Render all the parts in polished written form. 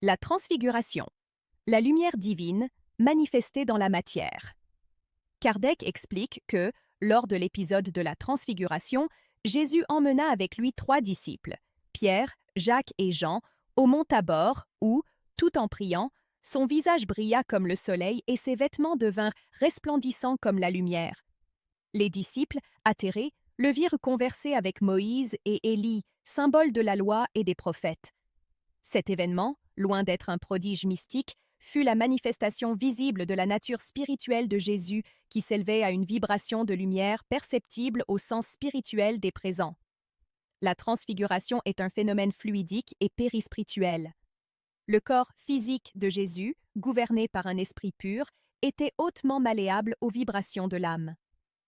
La transfiguration, la lumière divine manifestée dans la matière. Kardec explique que, lors de l'épisode de la transfiguration, Jésus emmena avec lui 3 disciples, Pierre, Jacques et Jean, au mont Tabor où, tout en priant, son visage brilla comme le soleil et ses vêtements devinrent resplendissants comme la lumière. Les disciples, atterrés, le virent converser avec Moïse et Élie, symboles de la loi et des prophètes. Cet événement, loin d'être un prodige mystique, fut la manifestation visible de la nature spirituelle de Jésus qui s'élevait à une vibration de lumière perceptible au sens spirituel des présents. La transfiguration est un phénomène fluidique et périspirituel. Le corps physique de Jésus, gouverné par un esprit pur, était hautement malléable aux vibrations de l'âme.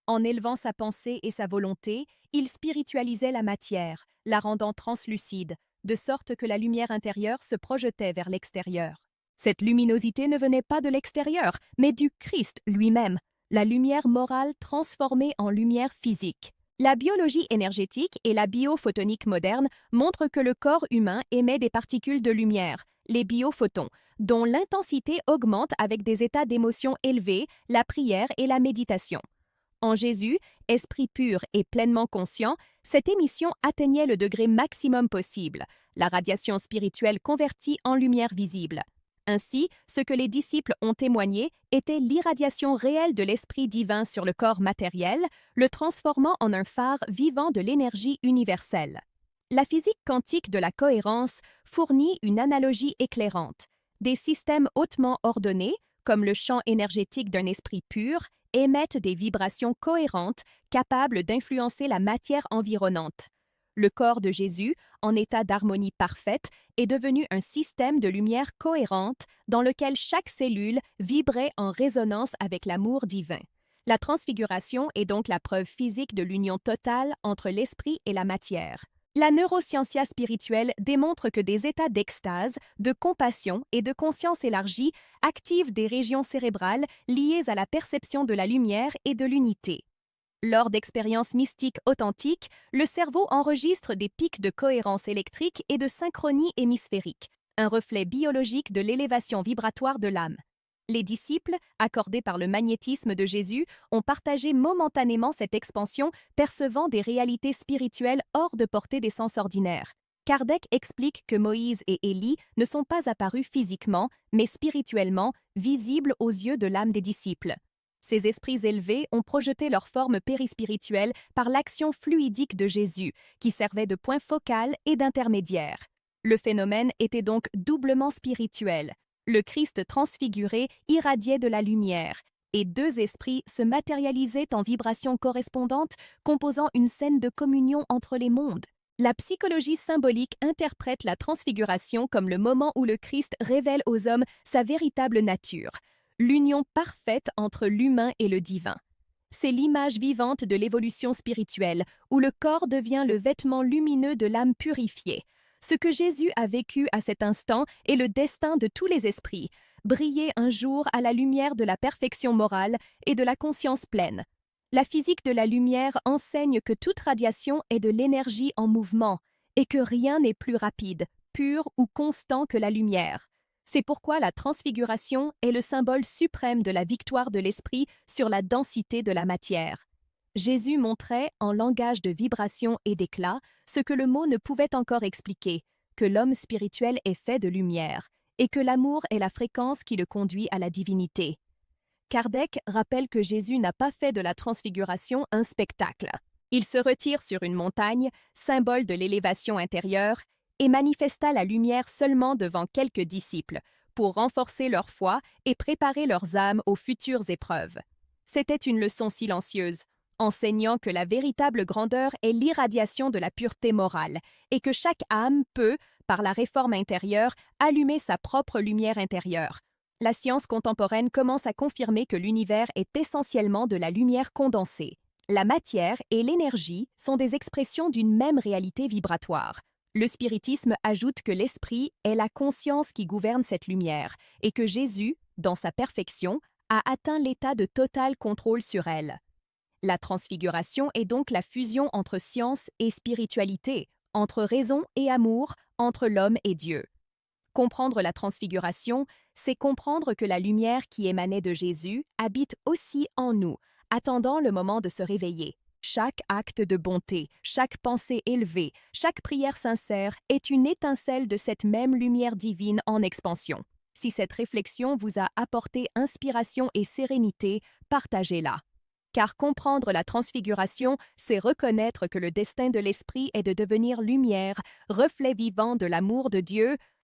En élevant sa pensée et sa volonté, il spiritualisait la matière, la rendant translucide, de sorte que la lumière intérieure se projetait vers l'extérieur. Cette luminosité ne venait pas de l'extérieur, mais du Christ lui-même, la lumière morale transformée en lumière physique. La biologie énergétique et la biophotonique moderne montrent que le corps humain émet des particules de lumière, les biophotons, dont l'intensité augmente avec des états d'émotion élevés, la prière et la méditation. En Jésus, esprit pur et pleinement conscient, cette émission atteignait le degré maximum possible, la radiation spirituelle convertie en lumière visible. Ainsi, ce que les disciples ont témoigné était l'irradiation réelle de l'Esprit divin sur le corps matériel, le transformant en un phare vivant de l'énergie universelle. La physique quantique de la cohérence fournit une analogie éclairante. Des systèmes hautement ordonnés, comme le champ énergétique d'un esprit pur, émettent des vibrations cohérentes capables d'influencer la matière environnante. Le corps de Jésus, en état d'harmonie parfaite, est devenu un système de lumière cohérente dans lequel chaque cellule vibrait en résonance avec l'amour divin. La transfiguration est donc la preuve physique de l'union totale entre l'esprit et la matière. La neuroscientia spirituelle démontre que des états d'extase, de compassion et de conscience élargie activent des régions cérébrales liées à la perception de la lumière et de l'unité. Lors d'expériences mystiques authentiques, le cerveau enregistre des pics de cohérence électrique et de synchronie hémisphérique, un reflet biologique de l'élévation vibratoire de l'âme. Les disciples, accordés par le magnétisme de Jésus, ont partagé momentanément cette expansion, percevant des réalités spirituelles hors de portée des sens ordinaires. Kardec explique que Moïse et Élie ne sont pas apparus physiquement, mais spirituellement, visibles aux yeux de l'âme des disciples. Ces esprits élevés ont projeté leur forme périspirituelle par l'action fluidique de Jésus, qui servait de point focal et d'intermédiaire. Le phénomène était donc doublement spirituel. Le Christ transfiguré irradiait de la lumière, et 2 esprits se matérialisaient en vibrations correspondantes, composant une scène de communion entre les mondes. La psychologie symbolique interprète la transfiguration comme le moment où le Christ révèle aux hommes sa véritable nature, l'union parfaite entre l'humain et le divin. C'est l'image vivante de l'évolution spirituelle, où le corps devient le vêtement lumineux de l'âme purifiée. Ce que Jésus a vécu à cet instant est le destin de tous les esprits, briller un jour à la lumière de la perfection morale et de la conscience pleine. La physique de la lumière enseigne que toute radiation est de l'énergie en mouvement et que rien n'est plus rapide, pur ou constant que la lumière. C'est pourquoi la transfiguration est le symbole suprême de la victoire de l'esprit sur la densité de la matière. Jésus montrait, en langage de vibration et d'éclat, ce que le mot ne pouvait encore expliquer, que l'homme spirituel est fait de lumière, et que l'amour est la fréquence qui le conduit à la divinité. Kardec rappelle que Jésus n'a pas fait de la transfiguration un spectacle. Il se retire sur une montagne, symbole de l'élévation intérieure, et manifesta la lumière seulement devant quelques disciples, pour renforcer leur foi et préparer leurs âmes aux futures épreuves. C'était une leçon silencieuse, enseignant que la véritable grandeur est l'irradiation de la pureté morale et que chaque âme peut, par la réforme intérieure, allumer sa propre lumière intérieure. La science contemporaine commence à confirmer que l'univers est essentiellement de la lumière condensée. La matière et l'énergie sont des expressions d'une même réalité vibratoire. Le spiritisme ajoute que l'esprit est la conscience qui gouverne cette lumière et que Jésus, dans sa perfection, a atteint l'état de total contrôle sur elle. La transfiguration est donc la fusion entre science et spiritualité, entre raison et amour, entre l'homme et Dieu. Comprendre la transfiguration, c'est comprendre que la lumière qui émanait de Jésus habite aussi en nous, attendant le moment de se réveiller. Chaque acte de bonté, chaque pensée élevée, chaque prière sincère est une étincelle de cette même lumière divine en expansion. Si cette réflexion vous a apporté inspiration et sérénité, partagez-la. Car comprendre la transfiguration, c'est reconnaître que le destin de l'Esprit est de devenir lumière, reflet vivant de l'amour de Dieu,